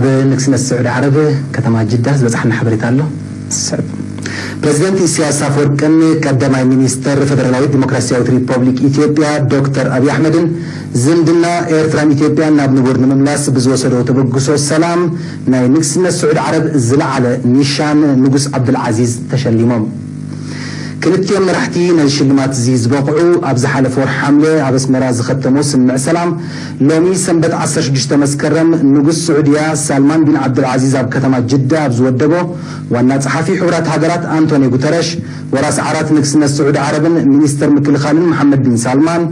ኣብ ንግስነት ሳዑዲ ዓረብ ከተማ ጅዳ ዝበፅሐና ሓበሬታ ኣሎ። ፕሬዚደንት ኢሳያስ አፈወርቅን ቀዳማይ ሚኒስተር ፌደራላዊት ዲሞክራሲያዊት ሪፐብሊክ ኢትዮጵያ ዶክተር አብይ አሕመድን ዝምድና ኤርትራን ኢትዮጵያን ናብ ንቡር ንምምላስ ብዝወሰዶ ተበግሶ ሰላም ናይ ንግስነት ሳዑዲ ዓረብ ዝለዓለ ኒሻን ንጉስ ዓብዱልዓዚዝ ተሸሊሞም ክልቲኦም መራሕቲ ናይ ሽልማት እዚ ዝበቕዑ ኣብ ዝሓለፈ ወርሒ ሓምለ ኣብ ኣስመራ ዝኸተሙ ስምዕ ሰላም ሎሚ ሰንበት 16 መስከረም ንጉስ ስዑድያ ሳልማን ቢን ዓብዱልዓዚዝ ኣብ ከተማ ጅዳ ኣብ ዝወደቦ ዋና ጸሓፊ ሕቡራት ሃገራት አንቶኒ ጉተረሽ ወራስ ዓራት ንግስነት ሳዑዲ ዓረብን ሚኒስተር ምክልኻልን መሐመድ ቢን ሳልማን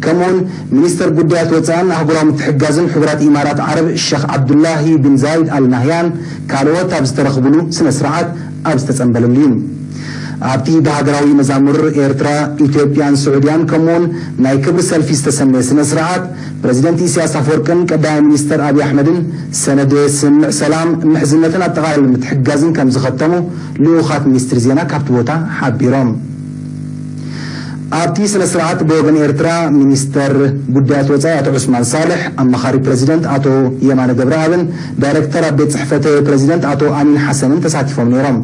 ከምኡውን ሚኒስተር ጉዳያት ወፃእን ኣህጉራዊ ምትሕጋዝን ሕቡራት ኢማራት ዓረብ ሼክ ዓብዱላሂ ቢን ዛይድ አልናህያን ካልኦት ኣብ ዝተረኽብሉ ስነ ስርዓት ኣብ ዝተጸንበለሉ እዩ ኣብቲ ብሃገራዊ መዛሙር ኤርትራ ኢትዮጵያን ስዑድያን ከምኡውን ናይ ክብሪ ሰልፊ ዝተሰነየ ስነ ስርዓት ፕሬዚደንት ኢሳያስ አፈወርቅን ቀዳማይ ሚኒስተር አብይ አሕመድን ሰነድ ስምዕ ሰላም ምሕዝነትን ኣጠቓላሊ ምትሕጋዝን ከም ዝኸተሙ ልኡኻት ሚኒስትሪ ዜና ካብቲ ቦታ ሓቢሮም ኣብቲ ስነ ስርዓት ብወገን ኤርትራ ሚኒስተር ጉዳያት ወፃኢ አቶ ዑስማን ሳልሕ ኣማኻሪ ፕሬዚደንት አቶ የማነ ገብረአብን ዳይሬክተር ኣብ ቤት ጽሕፈት ፕሬዚደንት አቶ አሚን ሓሰንን ተሳቲፎም ነይሮም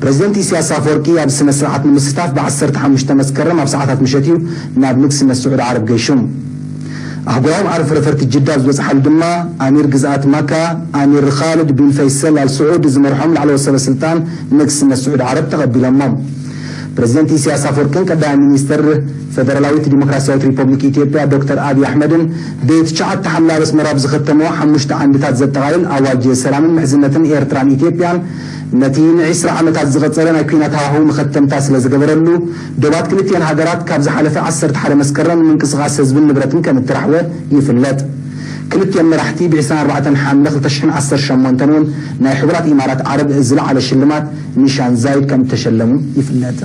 ፕሬዚደንት ኢሳያስ አፈወርቂ ኣብ ስነ ስርዓት ንምስታፍ ብ15 መስከረም ኣብ ሰዓታት ምሸትዩ ናብ ንግስነት ሳዑዲ ዓረብ ገይሾም ኣህጉራዊ ዓርፍ ረፈርቲ ጅዳ ዝበፅሓሉ ድማ ኣሚር ግዝኣት ማካ ኣሚር ኻልድ ቢን ፈይሰል አልስዑድ ዝመርሖም ላዕለወ ሰበስልጣን ንግስነት ሳዑዲ ዓረብ ተቐቢሎሞም ፕሬዚደንት ኢሳያስ አፈወርቅን ቀዳማይ ሚኒስተር ፌደራላዊት ዲሞክራሲያዊት ሪፐብሊክ ኢትዮጵያ ዶክተር አብይ አሕመድን ብትሽዓተ ሓምለ ኣብ ኣስመራ ብዝኸተሞ 5 ዓንድታት ዘጠቓልል ኣዋጅ ሰላምን ምሕዝነትን ኤርትራን ኢትዮጵያን ነቲ ን20 ዓመታት ዝቐፀለ ናይ ኩናት ሃዋህው መኸተምታ ስለ ዝገበረሉ ዶባት ክልቲአን ሃገራት ካብ ዝሓለፈ 11 መስከረም ምንቅስቓስ ህዝብን ንብረትን ከም እትራሕወ ይፍለጥ ክልቲኦም መራሕቲ ብ24 ሓምለ 2018 እውን ናይ ሕቡራት ኢማራት ዓረብ ዝለዓለ ሽልማት ኒሻን ዛይድ ከም ተሸለሙ ይፍለጥ